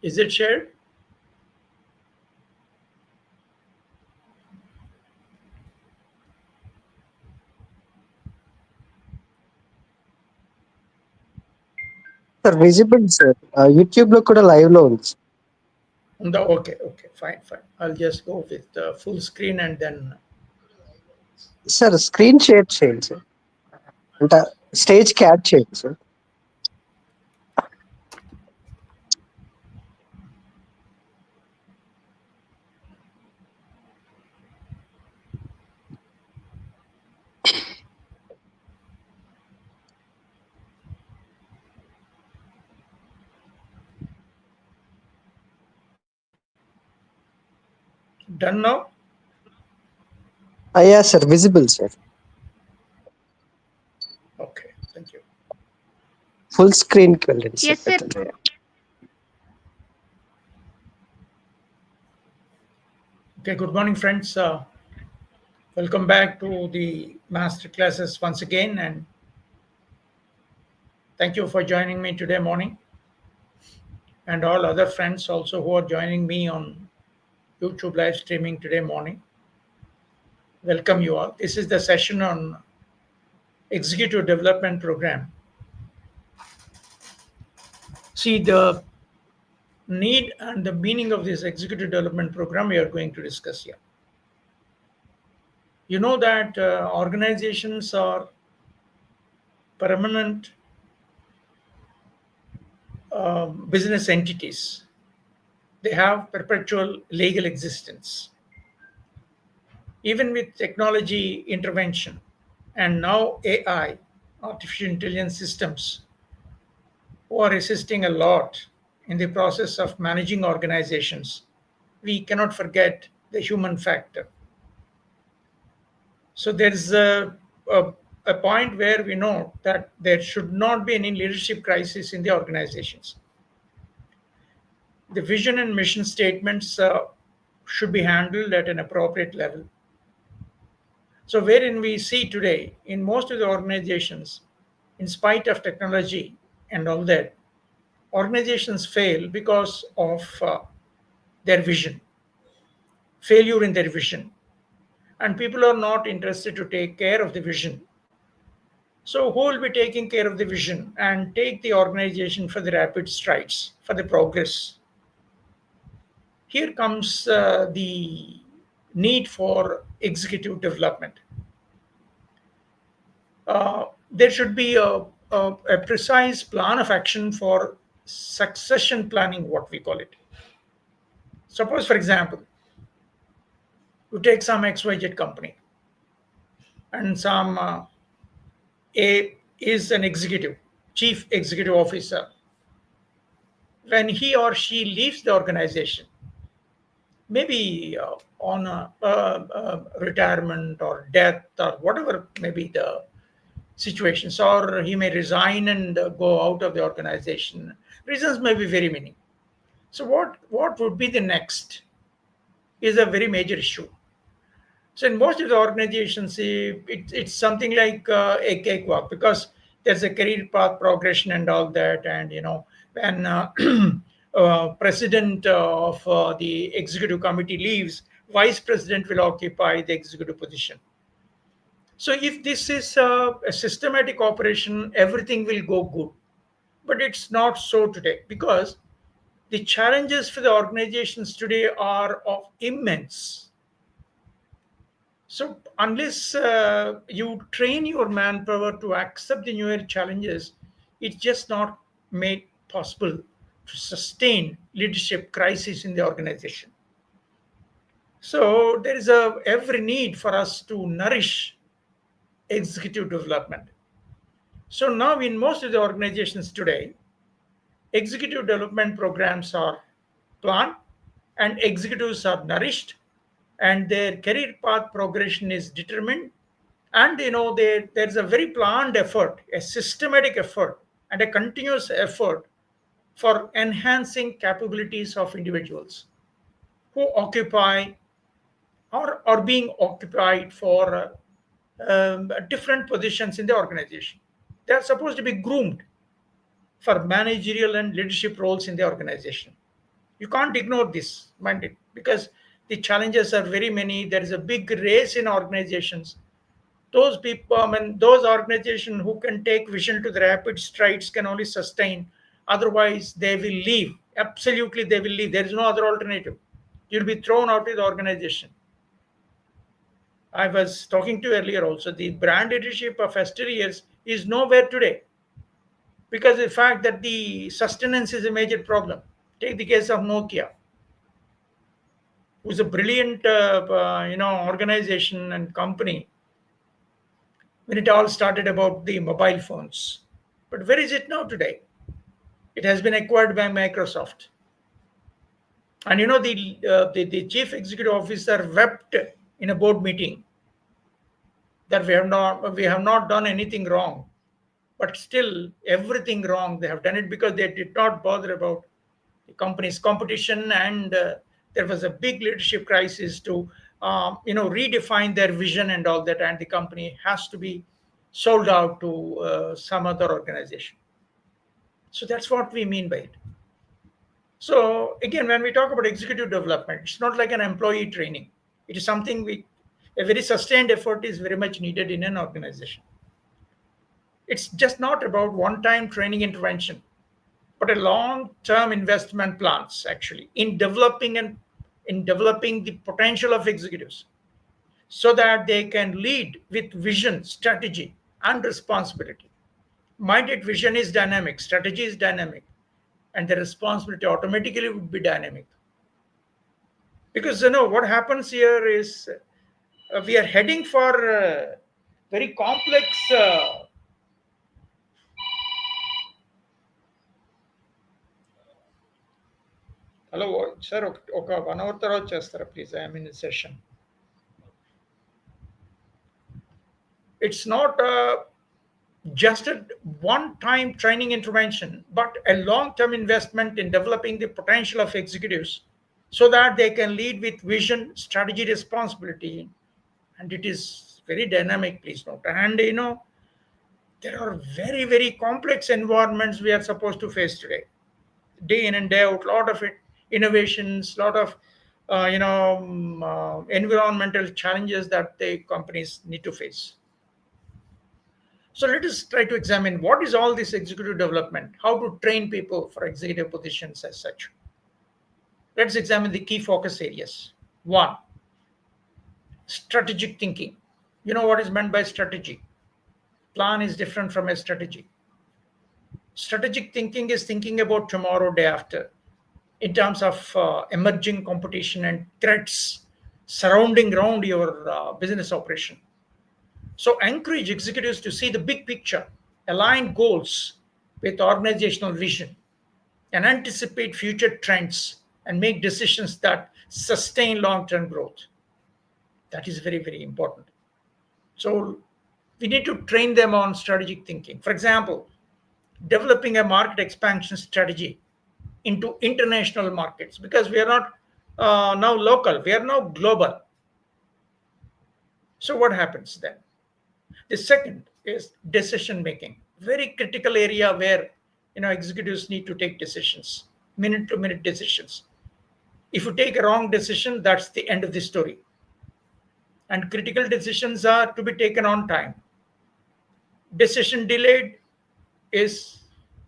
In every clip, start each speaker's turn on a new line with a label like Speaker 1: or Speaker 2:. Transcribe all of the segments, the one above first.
Speaker 1: Is it shared?
Speaker 2: Sir visible sir YouTube లో కూడా live లో ఉంది.
Speaker 1: Okay, fine. I'll just go with full screen and then.
Speaker 2: Sir screen share చేయండి sir, అంటే stage catch చేయండి sir.
Speaker 1: Done now?
Speaker 2: అయ్యా sir visible sir.
Speaker 1: Okay, thank you.
Speaker 2: Full screen కి వెళ్ళండి
Speaker 3: Yes, sir.
Speaker 2: Sir.
Speaker 1: Okay, good morning, friends. Welcome back to the master classes once again, and thank you for joining me today morning, and all other friends also who are joining me on YouTube live streaming today morning. Welcome you all. This is the session on Executive Development Program. See, the need and the meaning of this Executive Development Program we are going to discuss here. You know that organizations are permanent business entities. They have perpetual legal existence. Even with technology intervention and now AI, artificial intelligence systems, who are assisting a lot in the process of managing organizations, we cannot forget the human factor. So there's a point where we know that there should not be any leadership crisis in the organizations. The vision and mission statements should be handled at an appropriate level. So wherein we see today in most of the organizations, in spite of technology and all that, organizations fail because of their vision, failure in their vision. And people are not interested to take care of the vision. So who will be taking care of the vision and take the organization for the rapid strides, for the progress? Here comes the need for executive development. There should be a precise plan of action for succession planning, what we call it. Suppose, for example, you take some XYZ company and some A is an executive, chief executive officer. When he or she leaves the organization, maybe on a retirement or death or whatever may be the situations, or he may resign and go out of the organization. Reasons may be very many. So what would be the next is a very major issue. So in most of the organizations, it's something like a cakewalk, because there's a career path progression and all that. And when president of the executive committee leaves, vice president will occupy the executive position. So if this is a systematic operation, everything will go good. But it's not so today, because the challenges for the organizations today are of immense. So unless you train your manpower to accept the newer challenges, it's just not made possible to sustain leadership crisis in the organization. So there is every need for us to nourish executive development. So now in most of the organizations today, executive development programs are planned and executives are nourished and their career path progression is determined. And there's a very planned effort, a systematic effort, and a continuous effort for enhancing capabilities of individuals who occupy or are being occupied for different positions in the organization. They are supposed to be groomed for managerial and leadership roles in the organization. You can't ignore this, mind it, because the challenges are very many. There is a big race in organizations. Those people, I mean, those organizations who can take vision to the rapid strides can only sustain. Otherwise, they will leave. Absolutely, they will leave. There is no other alternative. You'll be thrown out of the organization. I was talking to earlier also. The brand leadership of years is nowhere today because of the fact that the sustenance is a major problem. Take the case of Nokia, who's a brilliant, organization and company when it all started about the mobile phones. But where is it now today? It has been acquired by Microsoft. And the chief executive officer wept in a board meeting that we have not done anything wrong, but still everything wrong. They have done it because they did not bother about the company's competition, and there was a big leadership crisis to redefine their vision and all that, and the company has to be sold out to some other organization. So that's what we mean by it. So again, when we talk about executive development, it's not like an employee training. It is something a very sustained effort is very much needed in an organization. It's just not about one-time training intervention, but a long-term investment plans actually in developing the potential of executives so that they can lead with vision, strategy, and responsibility. Minded vision is dynamic, strategy is dynamic, and the responsibility automatically would be dynamic. Because what happens here is we are heading for very complex. Hello, sir. ఒక 1 hour తర్వాత చేస్తారా please? I'm in session. It's not just a one-time training intervention, but a long-term investment in developing the potential of executives so that they can lead with vision, strategy, responsibility, and it is very dynamic. Please note, and there are very very complex environments we are supposed to face today, day in and day out. Lot of it innovations, lot of environmental challenges that the companies need to face. So let us try to examine what is all this executive development, how to train people for executive positions as such. Let's examine the key focus areas. One, strategic thinking. You know what is meant by strategy? Plan is different from a strategy. Strategic thinking is thinking about tomorrow, day after, in terms of emerging competition and threats surrounding around your business operation. So encourage executives to see the big picture, align goals with organizational vision, and anticipate future trends and make decisions that sustain long-term growth. That is very, very important. So we need to train them on strategic thinking. For example, developing a market expansion strategy into international markets, because we are not now local, we are now global. So what happens then? The second is decision making, very critical area where executives need to take decisions, minute to minute decisions. If you take a wrong decision, that's the end of the story. And critical decisions are to be taken on time. Decision delayed is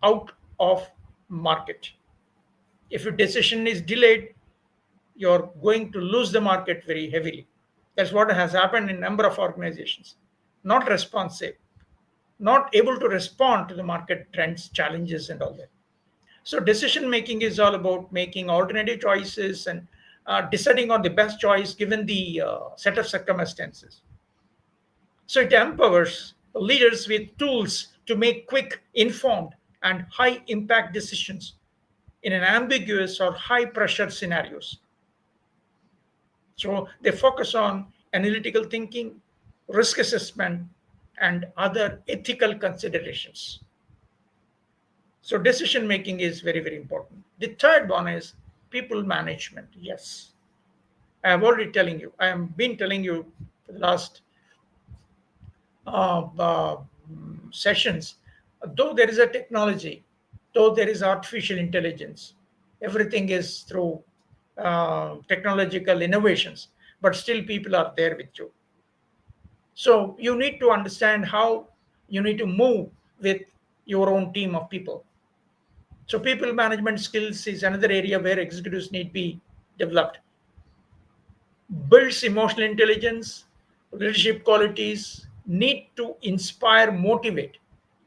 Speaker 1: out of market. If your decision is delayed, you're going to lose the market very heavily. That's what has happened in a number of organizations. Not responsive, not able to respond to the market trends, challenges, and all that. So decision making is all about making alternative choices and deciding on the best choice given the set of circumstances. So it empowers leaders with tools to make quick, informed, and high impact decisions in an ambiguous or high pressure scenarios. So they focus on analytical thinking, risk assessment, and other ethical considerations. So decision making is very, very important. The third one is people management. Yes, I have already telling you. I have been telling you for the last uh, uh, sessions. Though there is a technology, though there is artificial intelligence, Everything is through technological innovations, but still people are there with you. So you need to understand how you need to move with your own team of people. So people management skills is another area where executives need to be developed. Builds emotional intelligence, leadership qualities, need to inspire, motivate,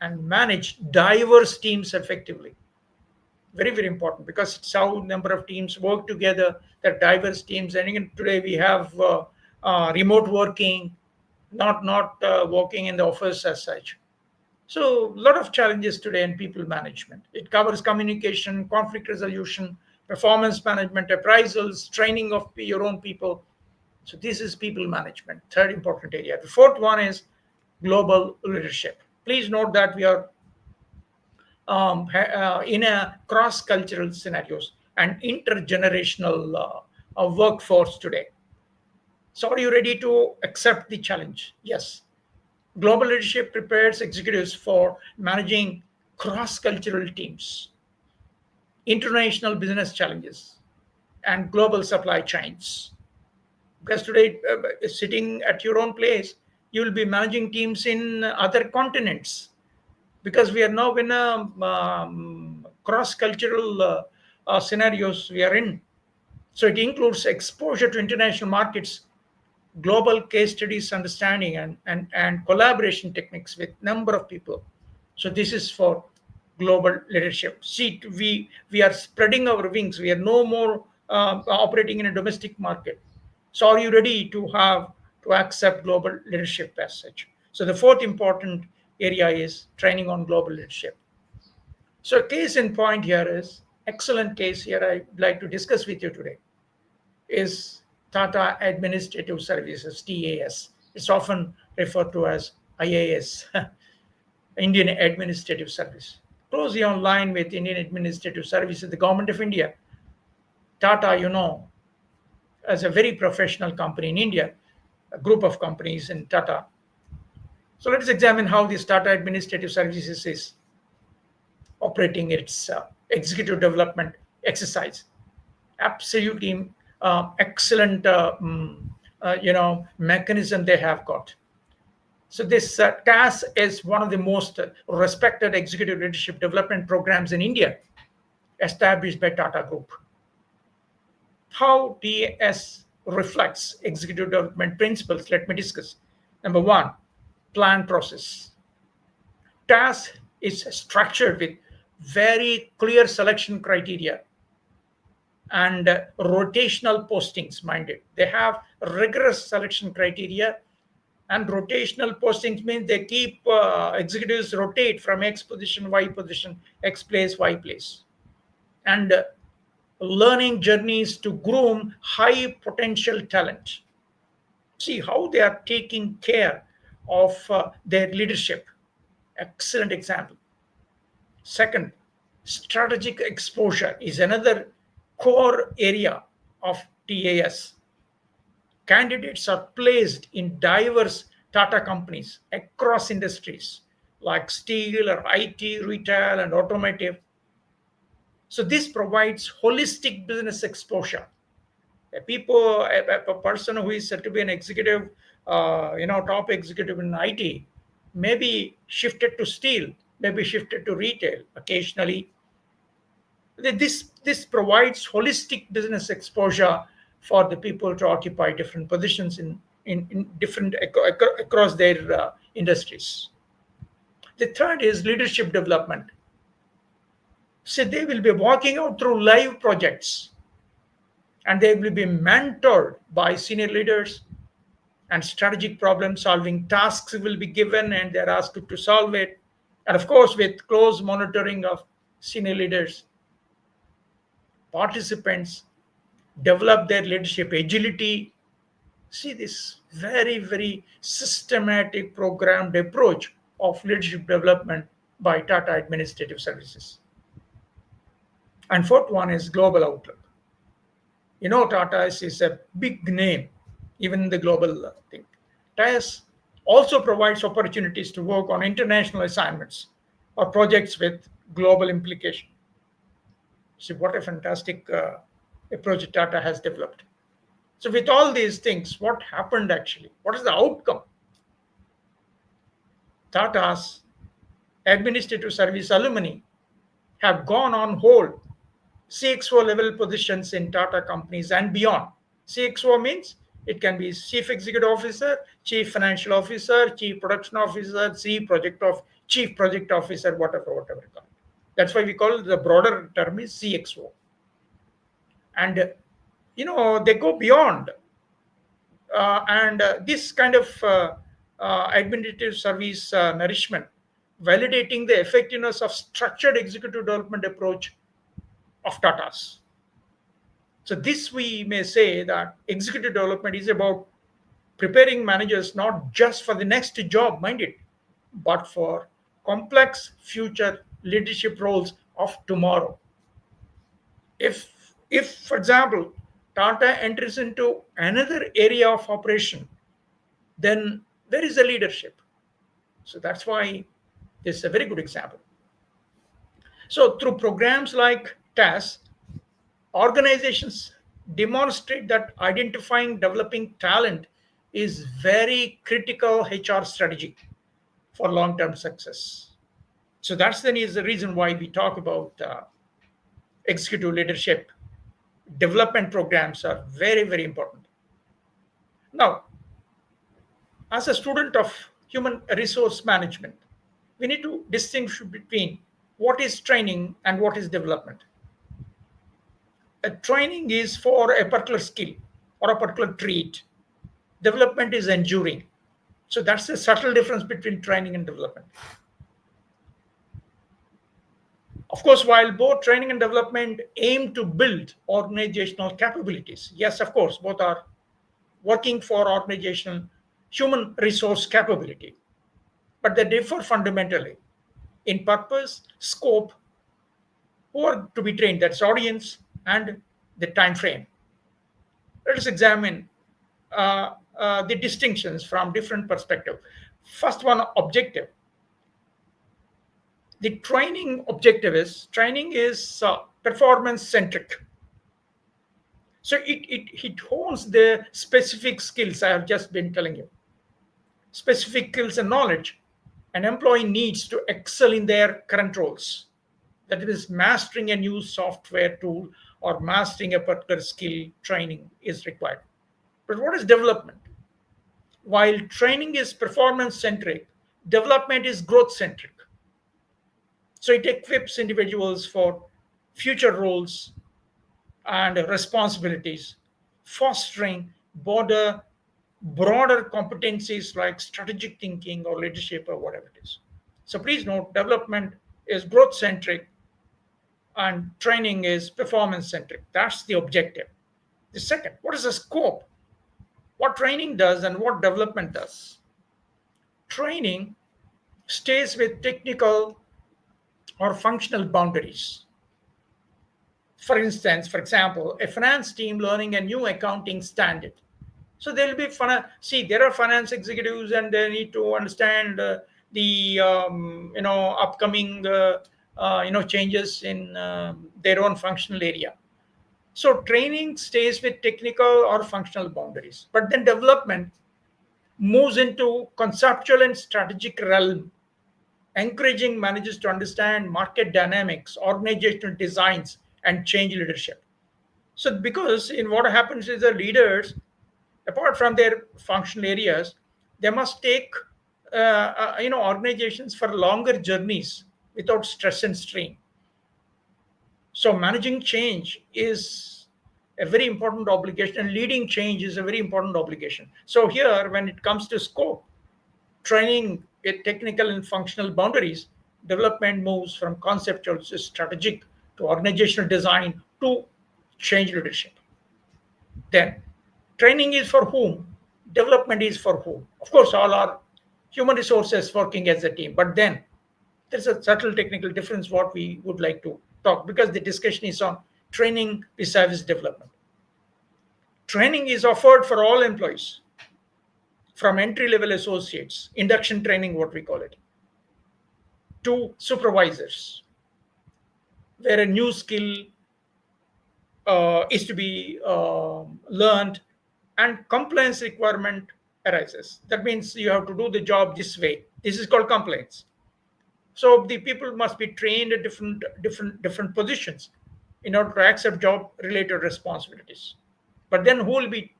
Speaker 1: and manage diverse teams effectively. Very, very important, because it's how number of teams work together, the diverse teams. And even today we have remote working, not working in the office as such. So a lot of challenges today in people management. It covers communication, conflict resolution, performance management, appraisals, training of your own people. So this is people management, third important area. The fourth one is global leadership. Please note that we are in a cross-cultural scenarios and intergenerational workforce today. So are you ready to accept the challenge? Yes. Global leadership prepares executives for managing cross-cultural teams, international business challenges, and global supply chains. Because today, sitting at your own place, you will be managing teams in other continents, because we are now in a cross-cultural scenarios we are in. So it includes exposure to international markets, global case studies, understanding, and collaboration techniques with number of people. So this is for global leadership. See, we are spreading our wings. We are no more operating in a domestic market. So are you ready to accept global leadership as such? So the fourth important area is training on global leadership. So a case in point here is excellent case here I'd like to discuss with you today is Tata Administrative Services, TAS. It's often referred to as IAS, Indian Administrative Service. Closely online with Indian Administrative Services, the Government of India. Tata, as a very professional company in India, a group of companies in Tata. So let us examine how this Tata Administrative Services is operating its executive development exercise. Absolutely excellent mechanism they have got. So this TAS is one of the most respected executive leadership development programs in India, established by Tata Group. How TAS reflects executive development principles, let me discuss. Number one, plan process. TAS is structured with very clear selection criteria and rotational postings minded. They have rigorous selection criteria, and rotational postings means they keep executives rotate from X position, Y position, X place, Y place. And learning journeys to groom high potential talent. See how they are taking care of their leadership. Excellent example. Second, strategic exposure is another core area of TAS. Candidates are placed in diverse Tata companies across industries like steel or IT, retail, and automotive. So this provides holistic business exposure. A person who is said to be an executive, top executive in IT, maybe shifted to steel, maybe shifted to retail occasionally. This provides holistic business exposure for the people to occupy different positions in different across their industries. The third is leadership development. So they will be walking out through live projects, and they will be mentored by senior leaders, and strategic problem solving tasks will be given and they're asked to solve it, and of course with close monitoring of senior leaders. Participants develop their leadership agility. See this very, very systematic programmed approach of leadership development by Tata Administrative Services. And fourth one is global outlook. Tata is a big name, even in the global thing. TAS also provides opportunities to work on international assignments or projects with global implication. See what a fantastic approach Tata has developed. So with all these things, what happened actually? What is the outcome? Tata's administrative service alumni have gone on hold CXO level positions in Tata companies and beyond. CXO means it can be Chief Executive Officer, Chief Financial Officer, Chief Production Officer, Chief Project Officer, whatever you call it. That's why we call it, the broader term is CXO. And they go beyond. And this kind of administrative service nourishment, validating the effectiveness of structured executive development approach of Tata's. So this we may say that executive development is about preparing managers not just for the next job, mind it, but for complex future leadership roles of tomorrow. If for example, Tata enters into another area of operation, then there is a leadership. So that's why this is a very good example. So through programs like TAS, organizations demonstrate that identifying developing talent is very critical HR strategy for long-term success. So that's the reason why we talk about executive leadership development programs are very, very important. Now, as a student of human resource management, we need to distinguish between what is training and what is development. A training is for a particular skill or a particular trait. Development is enduring. So that's the subtle difference between training and development. Of course, while both training and development aim to build organizational capabilities, yes, of course, both are working for organizational human resource capability, but they differ fundamentally in purpose, scope, who are to be trained, that's audience, and the time frame. Let us examine the distinctions from different perspectives. First one, objective. The training is performance centric. So it hones the specific skills I have just been telling you. Specific skills and knowledge an employee needs to excel in their current roles. That is, mastering a new software tool or mastering a particular skill training is required. But what is development? While training is performance centric, development is growth centric. So it equips individuals for future roles and responsibilities, fostering broader competencies like strategic thinking or leadership or whatever it is. So please note, development is growth centric and training is performance centric. That's the objective. The second, what is the scope? What training does and what development does? Training stays with technical or functional boundaries. For instance, for example, a finance team learning a new accounting standard. So there will be there are finance executives and they need to understand the upcoming changes in their own functional area. So training stays with technical or functional boundaries, but then development moves into conceptual and strategic realm, encouraging managers to understand market dynamics, organizational designs, and change leadership. So because in what happens is the leaders, apart from their functional areas, they must take organizations for longer journeys without stress and strain. So managing change is a very important obligation, and leading change is a very important obligation. So here, when it comes to scope, training with technical and functional boundaries, development moves from conceptual to strategic to organizational design to change leadership. Then, training is for whom? Development is for whom? Of course, all are human resources working as a team, but then there's a subtle technical difference what we would like to talk, because the discussion is on training with service development. Training is offered for all employees, from entry-level associates, induction training, what we call it, to supervisors, where a new skill is to be learned, and compliance requirement arises. That means you have to do the job this way. This is called compliance. So the people must be trained at different positions in order to accept job related responsibilities. But then who will be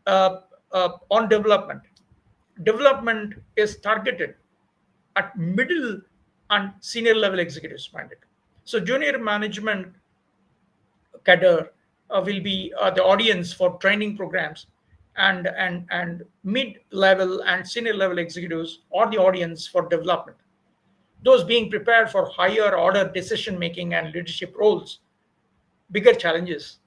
Speaker 1: on development? Development is targeted at middle and senior level executives minded. So junior management cadre will be the audience for training programs, and mid level and senior level executives are the audience for development. Those being prepared for higher order decision making and leadership roles, bigger challenges.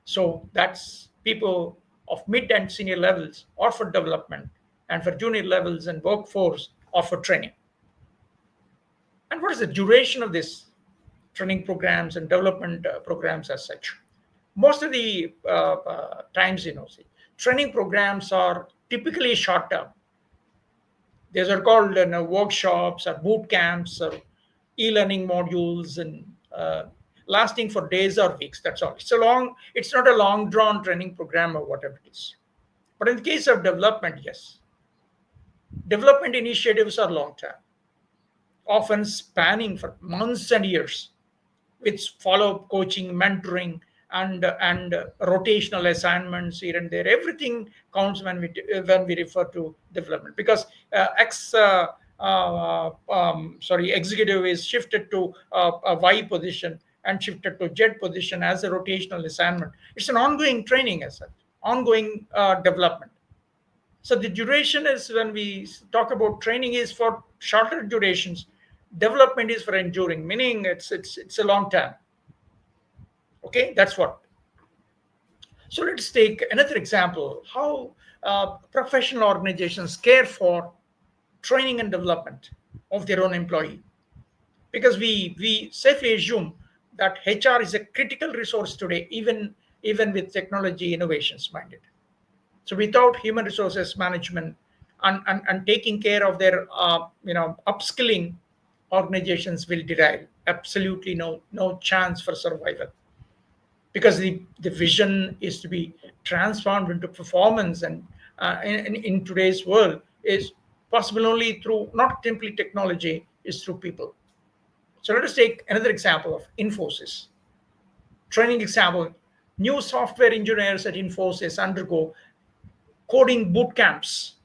Speaker 1: So that's people of mid and senior levels or for development, and for junior levels and workforce or for training. And what is the duration of this training programs and development programs as such? Most of the times, see, training programs are typically short term. These are called workshops or boot camps or e-learning modules, and lasting for days or weeks. That's all. It's not a long drawn training program or whatever it is. But in the case of development, yes, development initiatives are long term, often spanning for months and years, with follow-up coaching, mentoring, and rotational assignments here and there. Everything counts when we refer to development, because executive is shifted to a Y position and shifted to Z position as a rotational assignment. It's an ongoing training as such, ongoing development. So the duration is, when we talk about training, is for shorter durations. Development is for enduring, meaning it's a long term. Okay, that's what. So let's take another example: how professional organizations care for training and development of their own employee. Because we safely assume that HR is a critical resource today, even with technology innovations minded. So without human resources management and taking care of their upskilling, organizations will derive absolutely no chance for survival, because the vision is to be transformed into performance, and in today's world is possible only through, not simply technology, is through people. So let us take another example of Infosys. Training example: new software engineers at Infosys undergo coding boot camps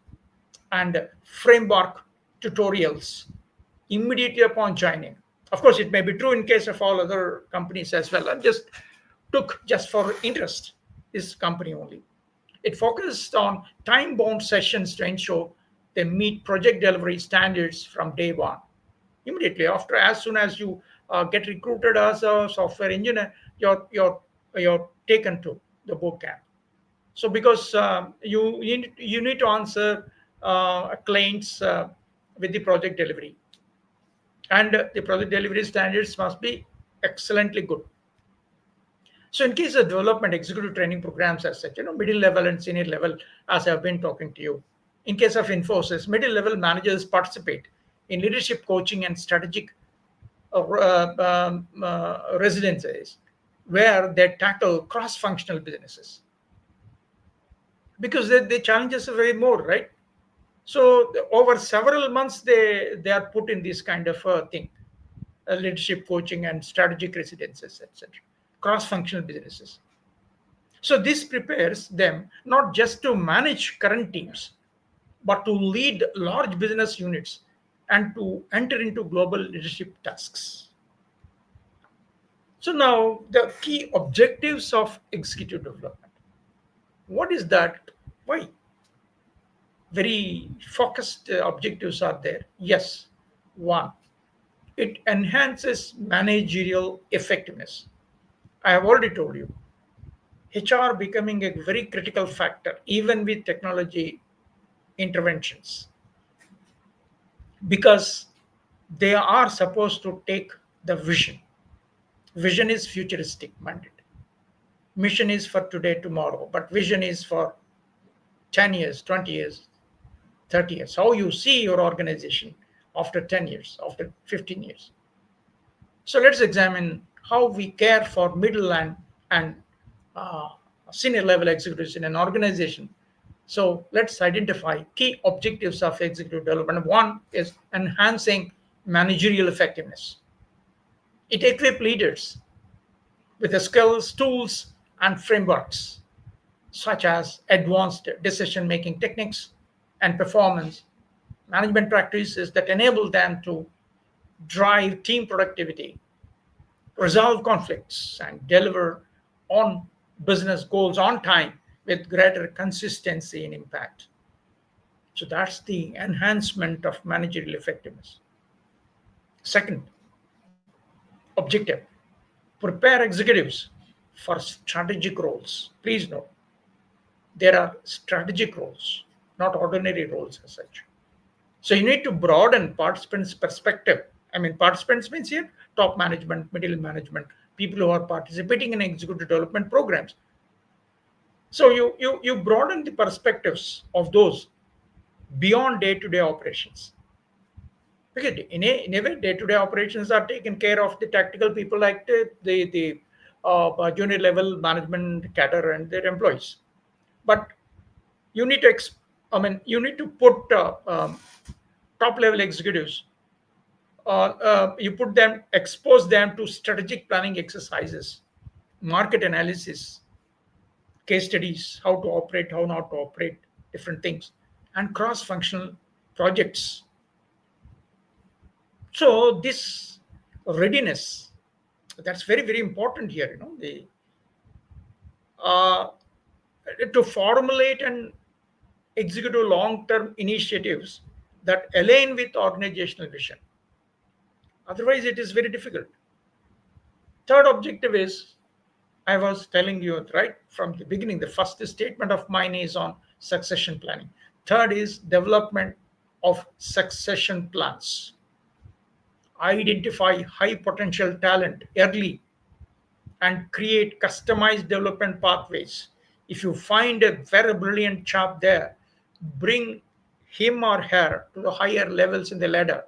Speaker 1: and framework tutorials immediately upon joining. Of course, it may be true in case of all other companies as well. I just took, just for interest, this company only. It focused on time-bound sessions to ensure they meet project delivery standards from day one. Immediately after, as soon as you get recruited as a software engineer, you're taken to the boot camp. So because you need to answer clients with the project delivery, and the project delivery standards must be excellently good. So in case of development, executive training programs as such, middle level and senior level, as I've been talking to you. In case of Infosys, middle level managers participate in leadership coaching and strategic residencies, where they tackle cross-functional businesses, because the challenges are very more, right? So over several months, they are put in this kind of thing, leadership coaching and strategic residences, etc., cross-functional businesses. So this prepares them not just to manage current teams, but to lead large business units and to enter into global leadership tasks. So now the key objectives of executive development. What is that? Why? Very focused objectives are there. Yes. One, it enhances managerial effectiveness. I have already told you, HR becoming a very critical factor, even with technology interventions, because they are supposed to take the vision. Vision is futuristic minded. Mission is for today, tomorrow, but vision is for 10 years, 20 years, 30 years. How you see your organization after 10 years, after 15 years. So let's examine how we care for middle and and senior level executives in an organization. So let's identify key objectives of executive development. One is enhancing managerial effectiveness. It equips leaders with the skills, tools, and frameworks such as advanced decision making techniques and performance management practices that enable them to drive team productivity, resolve conflicts, and deliver on business goals on time with greater consistency and impact. So that's the enhancement of managerial effectiveness. Second, objective: prepare executives for strategic roles. Please note, there are strategic roles, not ordinary roles as such. So you need to broaden participants' perspective. I mean, participants means here top management, middle management, people who are participating in executive development programs. So you broaden the perspectives of those beyond day-to-day operations. Because in a way, day-to-day operations are taken care of the tactical people like the junior level management cadre and their employees. But you need to, you need to put top level executives, you put them, expose them to strategic planning exercises, market analysis, case studies, how to operate, how not to operate, different things, and cross functional projects. So, this readiness, that's very, very important here, uh, to formulate and execute long term initiatives that align with organizational vision. Otherwise, it is very difficult. Third objective is, I was telling you right from the beginning, the first statement of mine is on succession planning. Third is development of succession plans. Identify high potential talent early and create customized development pathways. If you find a very brilliant chap there, bring him or her to the higher levels in the ladder.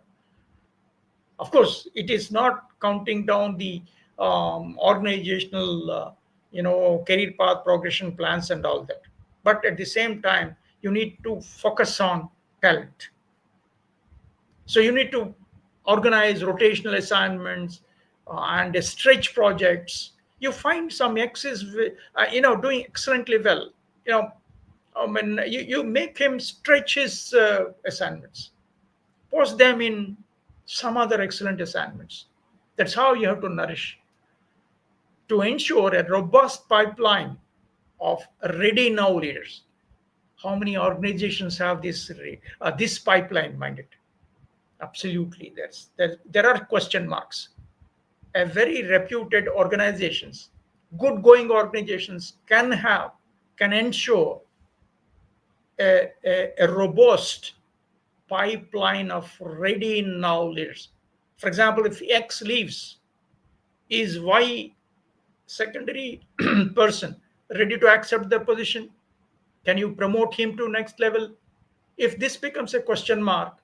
Speaker 1: Of course, it is not counting down the organizational, career path progression plans and all that. But at the same time, you need to focus on talent. So you need to organize rotational assignments and stretch projects. You find some X's, doing excellently well. You know, you make him stretch his assignments, post them in some other excellent assignments. That's how you have to nourish to ensure a robust pipeline of ready now leaders. How many organizations have this pipeline minded? Absolutely, there are question marks. A very reputed organizations, good going organizations can ensure a robust pipeline of ready now leaders. For example, if X leaves, is Y secondary person ready to accept the position? Can you promote him to next level? If this becomes a question mark,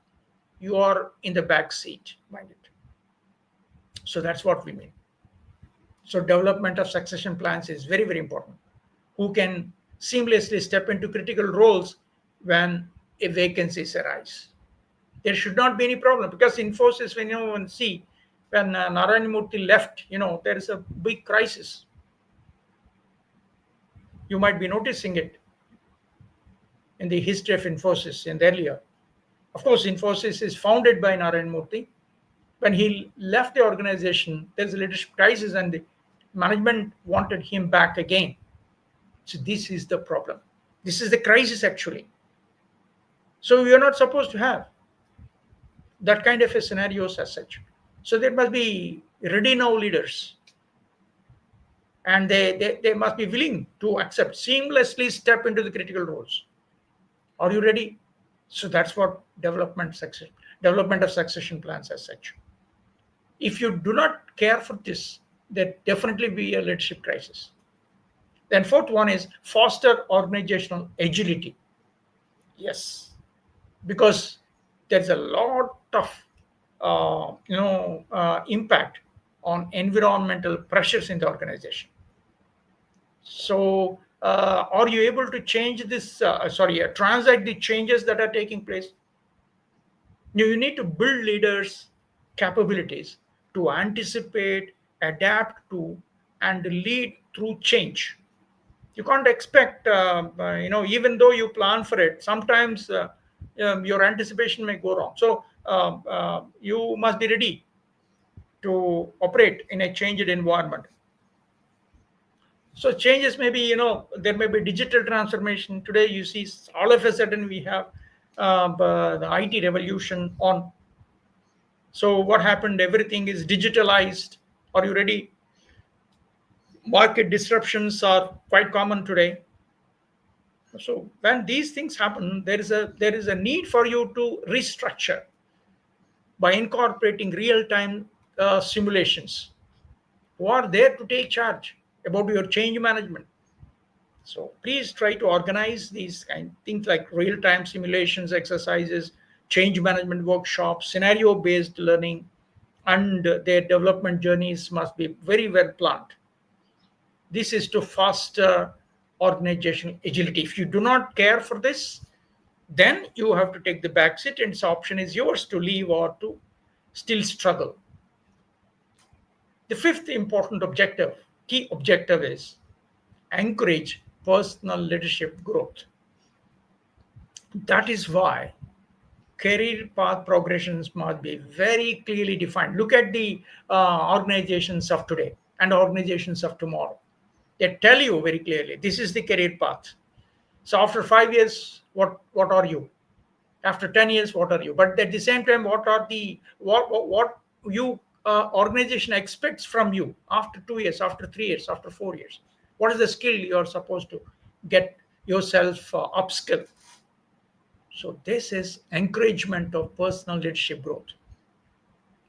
Speaker 1: you are in the back seat, mind it. So that's what we mean. So development of succession plans is very, very important. Who can seamlessly step into critical roles when a vacancies arise? There should not be any problem because Infosys, when you see when Narayana Murthy left, there is a big crisis. You might be noticing it in the history of Infosys and earlier. Of course, Infosys is founded by Narayana Murthy. When he left the organization, there's a leadership crisis and the management wanted him back again. So this is the problem. This is the crisis actually. So we are not supposed to have that kind of a scenarios as such. So there must be ready now leaders, and they must be willing to accept, seamlessly step into the critical roles. Are you ready? So that's what development of succession plans as such. If you do not care for this, there definitely be a leadership crisis. Then fourth one is foster organizational agility. Yes, because there's a lot of impact on environmental pressures in the organization. So, are you able to change this? Transact the changes that are taking place? You need to build leaders' capabilities to anticipate, adapt to, and lead through change. You can't expect, even though you plan for it, sometimes your anticipation may go wrong. So, you must be ready to operate in a changed environment. So changes may be, there may be digital transformation. Today, you see, all of a sudden we have the IT revolution on. So what happened? Everything is digitalized. Are you ready? Market disruptions are quite common today. So when these things happen, there is a need for you to restructure by incorporating real-time simulations who are there to take charge about your change management. So please try to organize these kind things like real-time simulations, exercises, change management workshops, scenario-based learning, and their development journeys must be very well planned. This is to foster organizational agility. If you do not care for this, then you have to take the back seat, and this option is yours to leave or to still struggle. The fifth important key objective is encourage personal leadership growth. That is why career path progressions must be very clearly defined. Look at the organizations of today and organizations of tomorrow. They tell you very clearly this is the career path. So after 5 years, what are you? After 10 years, what are you? But at the same time, what you organization expects from you after 2 years, after 3 years, after 4 years? What is the skill you are supposed to get yourself upskill? So this is encouragement of personal leadership growth.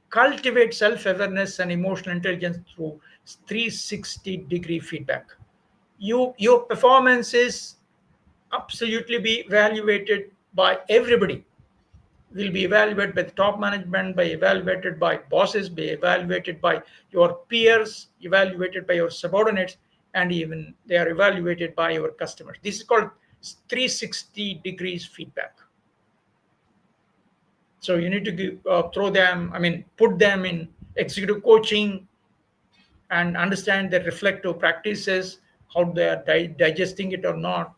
Speaker 1: Cultivate self-awareness and emotional intelligence through 360-degree feedback. Your performance is absolutely be evaluated by everybody. Will be evaluated by the top management, by evaluated by bosses, be evaluated by your peers, evaluated by your subordinates, and even they are evaluated by your customers. This is called 360 degrees feedback. So you need to put them in executive coaching and understand their reflective practices, how they are digesting it or not.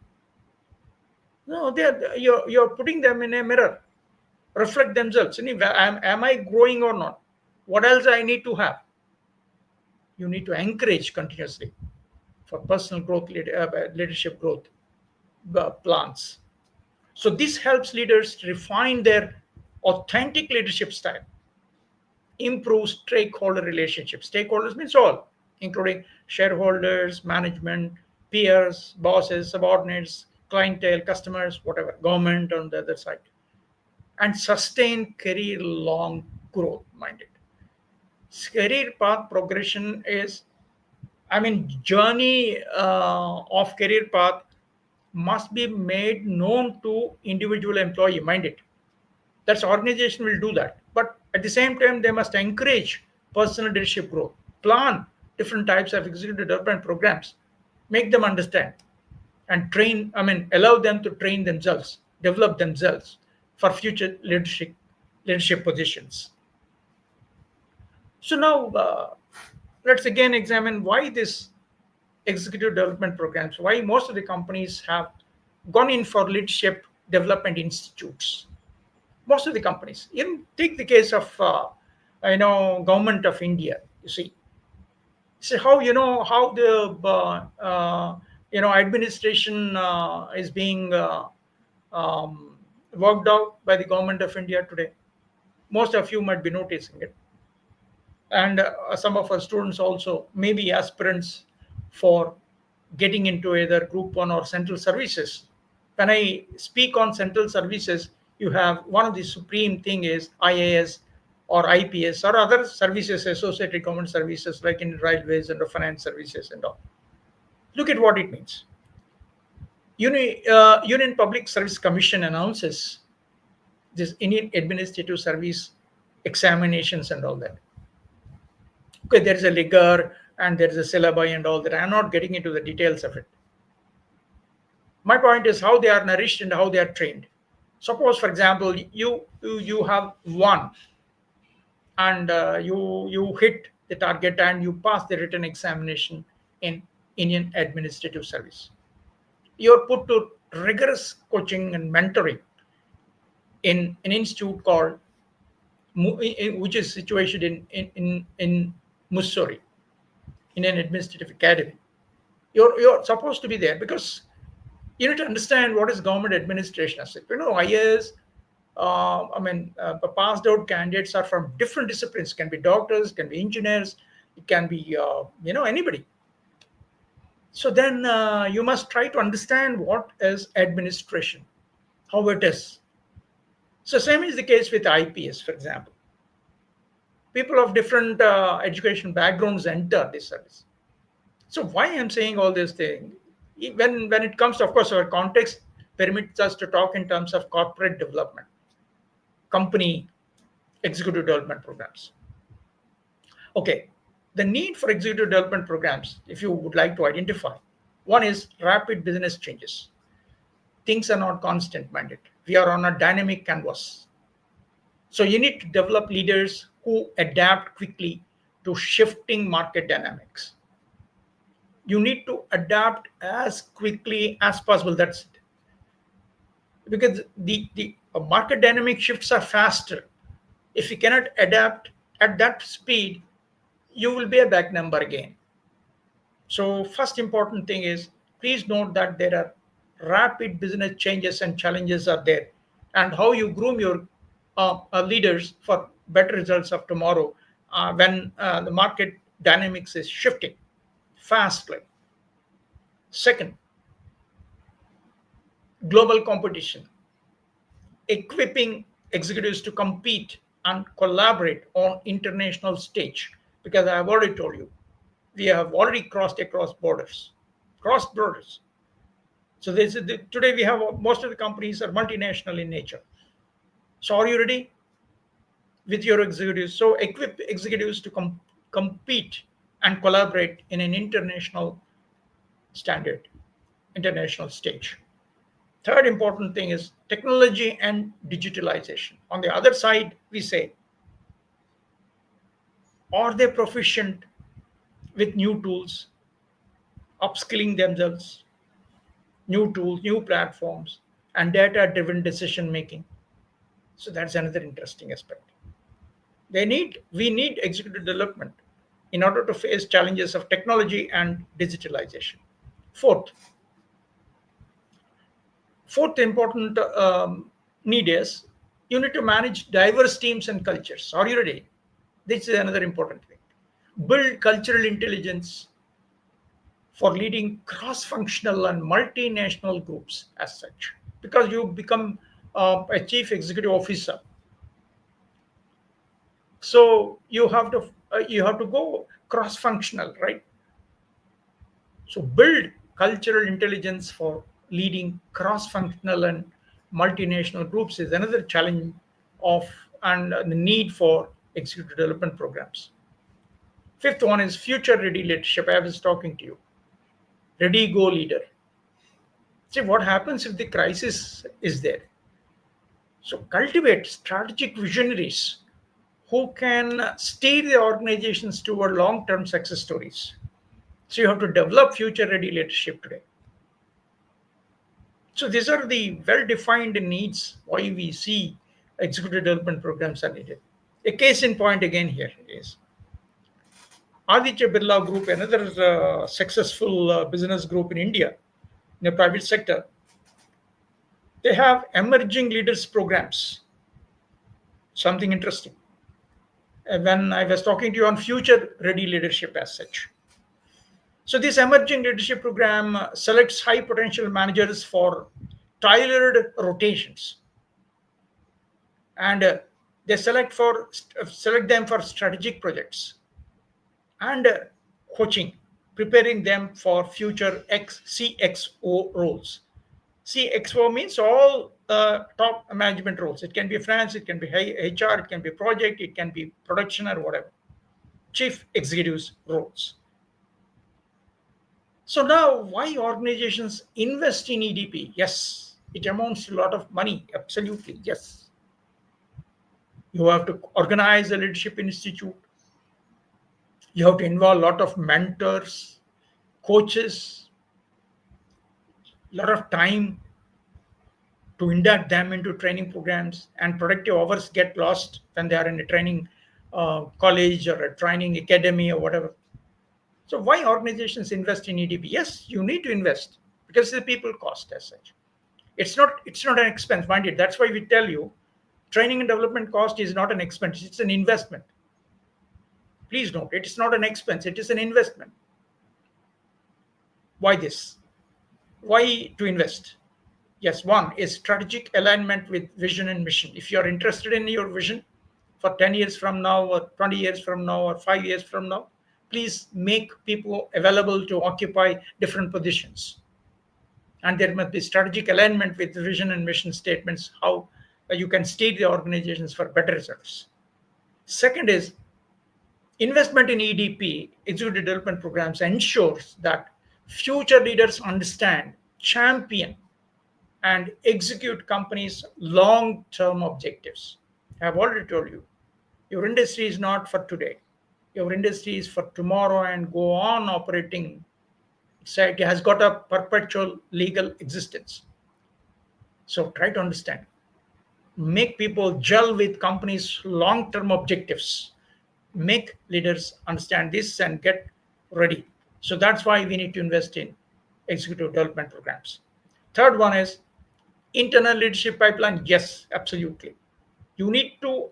Speaker 1: No, you're putting them in a mirror, reflect themselves. Am I growing or not? What else I need to have? You need to encourage continuously for personal growth, leadership growth plans. So this helps leaders refine their authentic leadership style, improve stakeholder relationships. Stakeholders means all, including shareholders, management, peers, bosses, subordinates, clientele, customers, whatever, government on the other side, and sustain career long growth minded. Career path progression is, journey of career path must be made known to individual employee, mind it. That's organization will do that, but at the same time they must encourage personal leadership growth, plan different types of executive development programs, make them understand, and allow them to train themselves, develop themselves for future leadership positions. So now let's again examine why this executive development programs, why most of the companies have gone in for leadership development institutes. Most of the companies, even take the case of government of India. You see how how the administration is being worked out by the government of India today. Most of you might be noticing it, and some of our students also may be aspirants for getting into either group 1 or central services. When I speak on central services, you have one of the supreme thing is IAS or IPS or other services, associated government services like in railways and the finance services and all. Look at what it means. Union Public Service Commission announces this Indian Administrative Service examinations and all that. Okay, there is a rigor, and there is a syllabi and all that. I'm not getting into the details of it. My point is how they are nourished and how they are trained. Suppose, for example, you have one, and you hit the target and you pass the written examination in Indian Administrative Service. You're put to rigorous coaching and mentoring in an institute called which is situated in Mussoorie, in an administrative academy. You're supposed to be there because you need to understand what is government administration as it. IAS, passed out candidates are from different disciplines. Can be doctors, can be engineers, it can be anybody. So then you must try to understand what is administration, how it is. So same is the case with IPS, for example. People of different education backgrounds enter this service. So why I'm saying all this thing, when it comes to, of course, our context permits us to talk in terms of corporate development, company executive development programs. Okay, the need for executive development programs, if you would like to identify, one is rapid business changes. Things are not constant minded. We are on a dynamic canvas. So you need to develop leaders who adapt quickly to shifting market dynamics. You need to adapt as quickly as possible. That's it. Because the market dynamic shifts are faster. If you cannot adapt at that speed, you will be a back number again. So first important thing is, please note that there are rapid business changes and challenges are there, and how you groom your leaders for better results of tomorrow when the market dynamics is shifting fastly. Second, global competition, equipping executives to compete and collaborate on international stage, because I have already told you we have already crossed across borders, crossed borders. So today we have most of the companies are multinational in nature. So are you ready with your executives? So equip executives to compete and collaborate in an international standard, international stage. Third important thing is technology and digitalization. On the other side, we say, are they proficient with new tools, upskilling themselves, new tools, new platforms, and data-driven decision making? So that's another interesting aspect. We need executive development in order to face challenges of technology and digitalization. Fourth important need is you need to manage diverse teams and cultures. Are you ready? This is another important thing. Build cultural intelligence for leading cross-functional and multinational groups as such, because you become a chief executive officer. So you have to go cross-functional, right? So build cultural intelligence for leading cross-functional and multinational groups is another challenge of and the need for executive development programs. Fifth one is future ready leadership. I was talking to you. Ready go leader. See what happens if the crisis is there. So cultivate strategic visionaries who can steer the organizations toward long-term success stories. So you have to develop future ready leadership today. So these are the well-defined needs why we see executive development programs are needed. A case in point again here is Aditya Birla Group, another successful business group in India, in the private sector. They have emerging leaders programs. Something interesting. When I was talking to you on future ready leadership as such. So this emerging leadership program selects high potential managers for tailored rotations, and they select them for strategic projects and coaching, preparing them for future CXO roles. CXO means all top management roles. It can be finance, it can be HR, it can be project, it can be production or whatever. Chief executives roles. So now, why organizations invest in EDP? Yes, it amounts to a lot of money. Absolutely, yes. You have to organize a leadership institute. You have to involve a lot of mentors, coaches, a lot of time to induct them into training programs, and productive hours get lost when they are in a training college or a training academy or whatever. So why organizations invest in EDP? Yes, you need to invest because the people cost as such. It's not an expense, mind it. That's why we tell you training and development cost is not an expense, it's an investment. Please note, it is not an expense, it is an investment. Why this? Why to invest? Yes, one is strategic alignment with vision and mission. If you're interested in your vision for 10 years from now, or 20 years from now, or 5 years from now, please make people available to occupy different positions. And there must be strategic alignment with vision and mission statements, how you can steer the organizations for better results. Second is investment in EDP, executive development programs, ensures that future leaders understand, champion, and execute companies' long term objectives. I've already told you, your industry is not for today. Your industry is for tomorrow and go on operating. It has got a perpetual legal existence. So try to understand. Make people gel with companies' long term objectives. Make leaders understand this and get ready. So that's why we need to invest in executive development programs. Third one is internal leadership pipeline. Yes, absolutely. You need to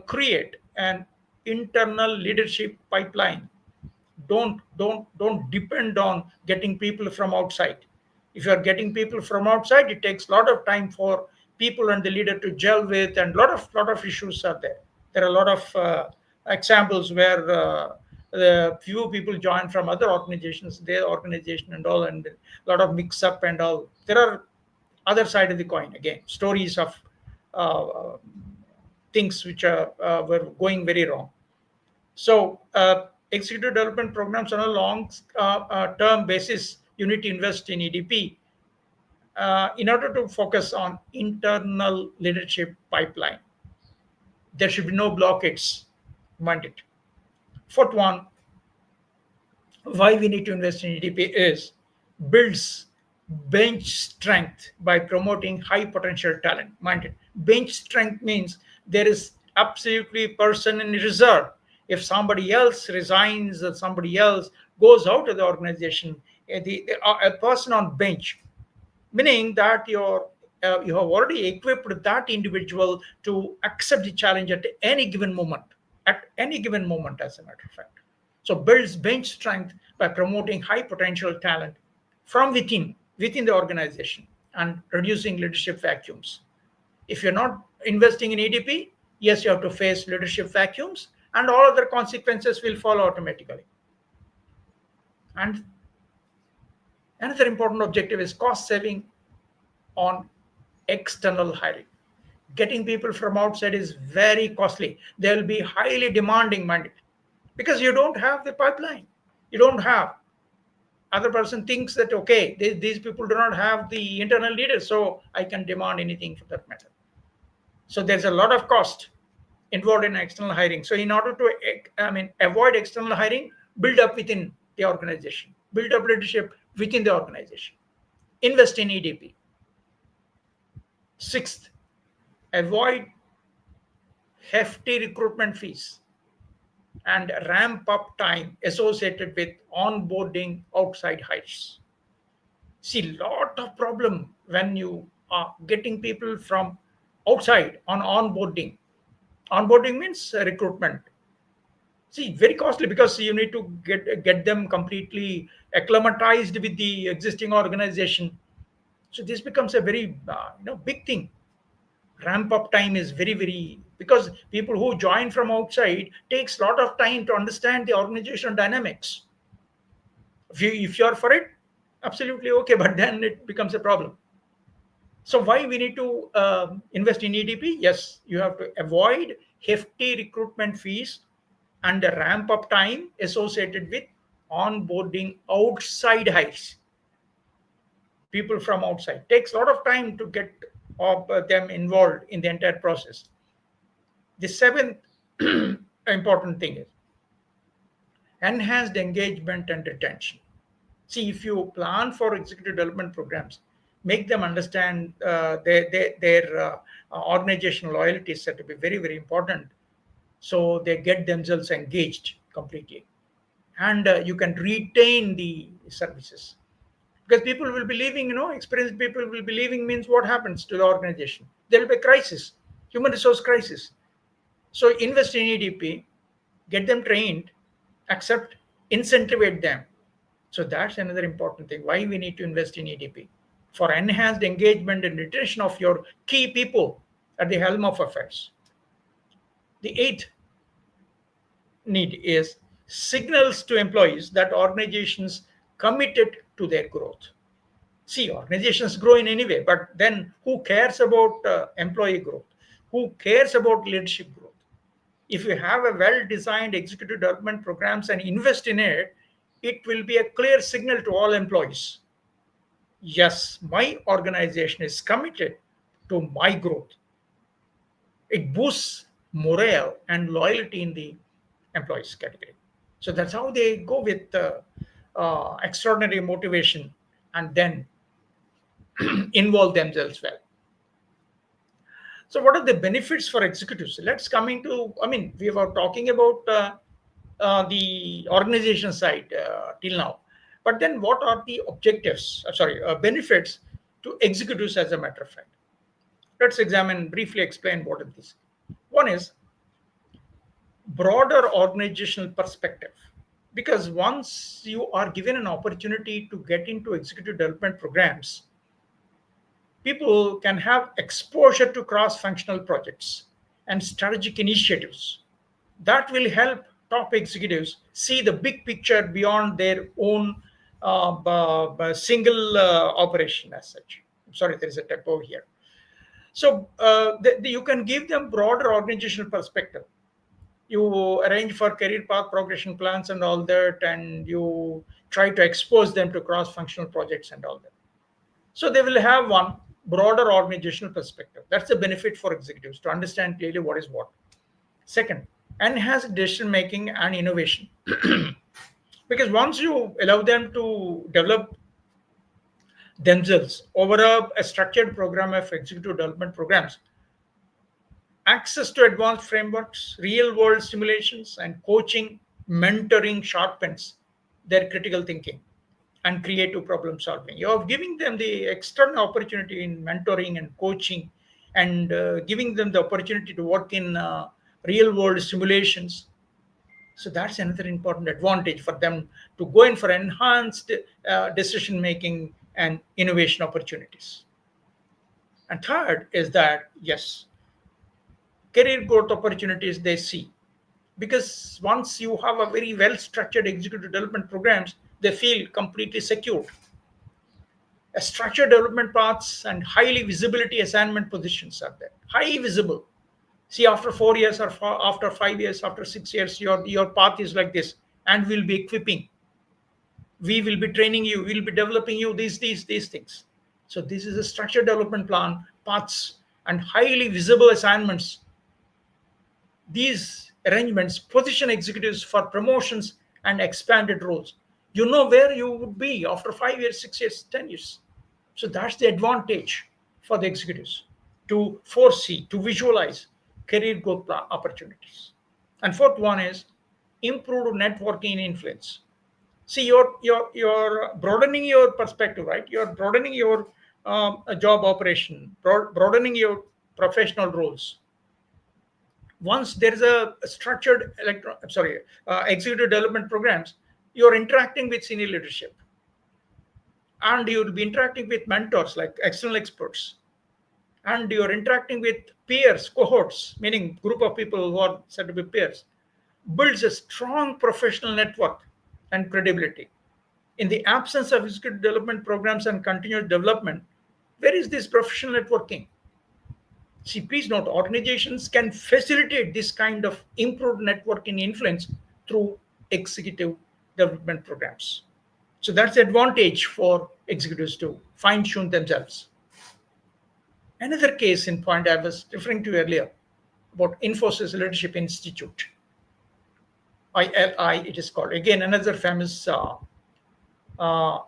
Speaker 1: create an internal leadership pipeline. Don't depend on getting people from outside. If you are getting people from outside, it takes a lot of time for people and the leader to gel with, and lot of issues are there. There are a lot of examples where the few people join from other organizations, their organization and all, and a lot of mix up and all. There are other side of the coin, again, stories of uh, things which were going very wrong. So, executive development programs on a long term basis, you need to invest in EDP in order to focus on internal leadership pipeline. There should be no blockades. Mind it. Fourth one, why we need to invest in EDP is builds bench strength by promoting high potential talent. Mind it. Bench strength means there is absolutely person in reserve. If somebody else resigns or somebody else goes out of the organization, a person on bench, meaning that you have already equipped that individual to accept the challenge at any given moment, as a matter of fact. So builds bench strength by promoting high potential talent from within the organization, and reducing leadership vacuums. If you're not investing in EDP, yes, you have to face leadership vacuums, and all other consequences will follow automatically. And another important objective is cost saving on external hiring. Getting people from outside is very costly. They'll be highly demanding money because you don't have the pipeline. You don't have. Other person thinks that okay, these people do not have the internal leaders, so I can demand anything for that matter. So there's a lot of cost involved in external hiring. So in order to avoid external hiring, build up within the organization, build up leadership within the organization, invest in EDP. Sixth, avoid hefty recruitment fees and ramp up time associated with onboarding outside hires. See, lot of problem when you are getting people from outside on onboarding. Onboarding means recruitment. See, very costly because you need to get them completely acclimatized with the existing organization. So this becomes a very big thing. Ramp up time is very, because people who join from outside takes a lot of time to understand the organizational dynamics. If you're for it, absolutely okay, but then it becomes a problem. So why we need to invest in EDP? Yes, you have to avoid hefty recruitment fees and the ramp up time associated with onboarding outside hires, people from outside. Takes a lot of time to get them involved in the entire process. The seventh important thing is enhanced engagement and retention. See, if you plan for executive development programs, make them understand their organizational loyalty is said to be very, very important. So they get themselves engaged completely. And you can retain the services, because people will be leaving, experienced people will be leaving. Means what happens to the organization? There will be a crisis, human resource crisis. So invest in EDP, get them trained, accept, incentivate them. So that's another important thing why we need to invest in EDP, for enhanced engagement and retention of your key people at the helm of affairs. The eighth need is signals to employees that organizations committed to their growth. See, organizations grow in any way, but then who cares about employee growth? Who cares about leadership growth? If you have a well-designed executive development programs and invest in it, it will be a clear signal to all employees. Yes, my organization is committed to my growth. It boosts morale and loyalty in the employees category. So that's how they go with extraordinary motivation and then involve themselves well. So what are the benefits for executives? Let's come into, we were talking about the organization side till now. But then what are the objectives, benefits to executives as a matter of fact? Let's examine, briefly explain what it is. One is broader organizational perspective. Because once you are given an opportunity to get into executive development programs, people can have exposure to cross-functional projects and strategic initiatives that will help top executives see the big picture beyond their own single operation as such. I'm sorry, there is a typo here. So you can give them broader organizational perspective. You arrange for career path progression plans and all that, and you try to expose them to cross-functional projects and all that. So they will have one broader organizational perspective. That's the benefit for executives, to understand clearly what is what. Second, enhance decision making and innovation. Because once you allow them to develop themselves over a structured program of executive development programs, access to advanced frameworks, real world simulations, and coaching, mentoring sharpens their critical thinking and creative problem solving. You're giving them the external opportunity in mentoring and coaching, and giving them the opportunity to work in real world simulations. So that's another important advantage for them to go in for enhanced decision making and innovation opportunities. And third is that, yes, career growth opportunities they see, because once you have a very well structured executive development programs, they feel completely secure. A structured development paths and highly visibility assignment positions are there, high visible. See, after 4 years or after 5 years, after 6 years, your path is like this, and we'll be equipping, we will be training you, we'll be developing you these things. So this is a structured development plan, paths, and highly visible assignments. These arrangements position executives for promotions and expanded roles. You know where you would be after 5 years, 6 years, 10 years. So that's the advantage for the executives, to foresee, to visualize career growth opportunities. And fourth one is improved networking influence. See, you're broadening your perspective, right? You're broadening your job operation, broadening your professional roles. Once there is a structured executive development programs, you're interacting with senior leadership, and you'll be interacting with mentors like external experts, and you're interacting with peers, cohorts, meaning group of people who are said to be peers. Builds a strong professional network and credibility. In the absence of executive development programs and continuous development, where is this professional networking? See, please note, organizations can facilitate this kind of improved networking influence through executive development programs. So that's the advantage for executives to fine tune themselves. Another case in point I was referring to earlier about Infosys Leadership Institute, ILI, it is called. Again, another famous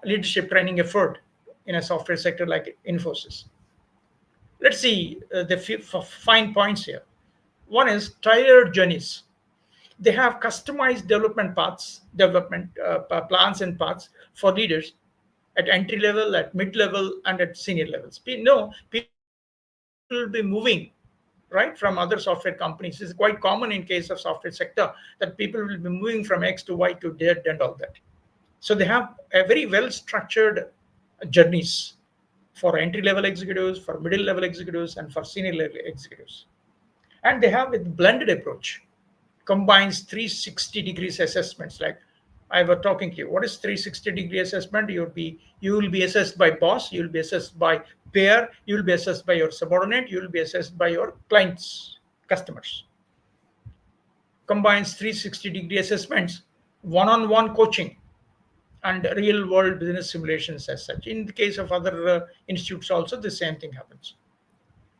Speaker 1: leadership training effort in a software sector like Infosys. Let's see the fine points here. One is tailored journeys. They have customized development paths, development plans and paths for leaders at entry level, at mid level, and at senior levels. People will be moving right from other software companies. It's quite common in case of software sector that people will be moving from X to Y to Z and all that. So they have a very well structured journeys for entry level executives, for middle level executives, and for senior level executives. And they have a blended approach, combines 360 degrees assessments. Like I was talking to you, what is 360-degree assessment? You will be assessed by boss, you will be assessed by peer, you will be assessed by your subordinate, you will be assessed by your clients, customers. Combines 360-degree assessments, one-on-one coaching, and real world business simulations as such. In the case of other institutes also, the same thing happens.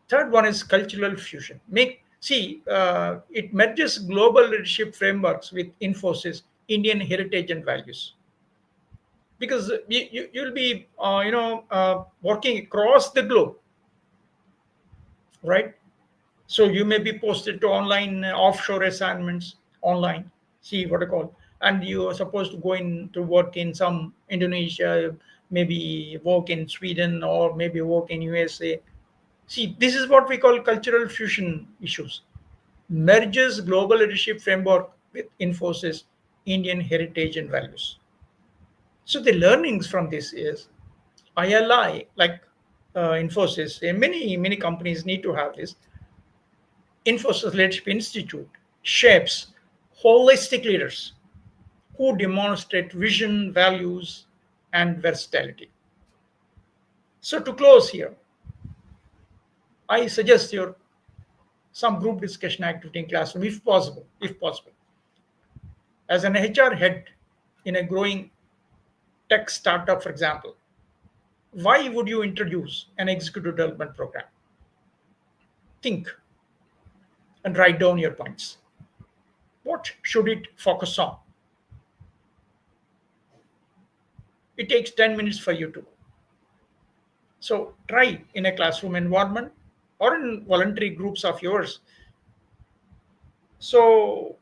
Speaker 1: Third one is cultural fusion. It merges global leadership frameworks with Infosys Indian heritage and values. Because you'll be working across the globe, right? So you may be posted to online offshore assignments online. See what I call, and you are supposed to go in to work in some Indonesia, maybe work in Sweden, or maybe work in USA. See, this is what we call cultural fusion issues. Merges global leadership framework with Infosys Indian heritage and values. So the learnings from this is ILI, like Infosys, and many companies need to have this. Infosys Leadership Institute shapes holistic leaders who demonstrate vision, values, and versatility. So to close here, I suggest your some group discussion activity in classroom, if possible. If possible, as an HR head in a growing tech startup, for example, why would you introduce an executive development program? Think and write down your points. What should it focus on? It takes 10 minutes for you to. So try in a classroom environment or in voluntary groups of yours. So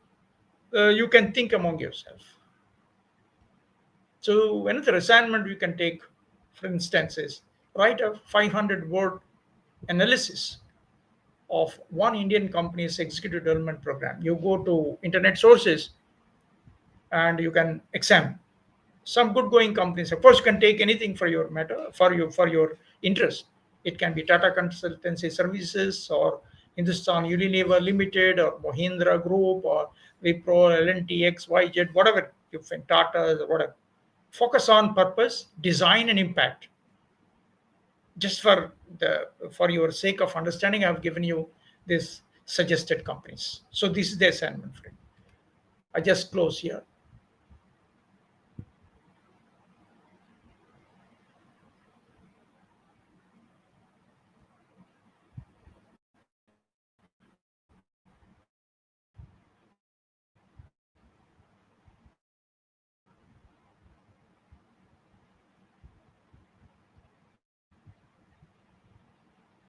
Speaker 1: you can think among yourself. So another assignment you can take, for instance, is write a 500-word analysis of one Indian company's executive development program. You go to internet sources and you can examine some good going companies. Of course, you can take anything for your matter, for your interest. It can be Tata Consultancy Services or Hindustan Unilever Limited or Mahindra Group or Wipro, L&T, XYZ, whatever you think, Tata, whatever. Focus on purpose, design, and impact. Just for your sake of understanding, I've given you this suggested companies. So this is the assignment for you. I just close here.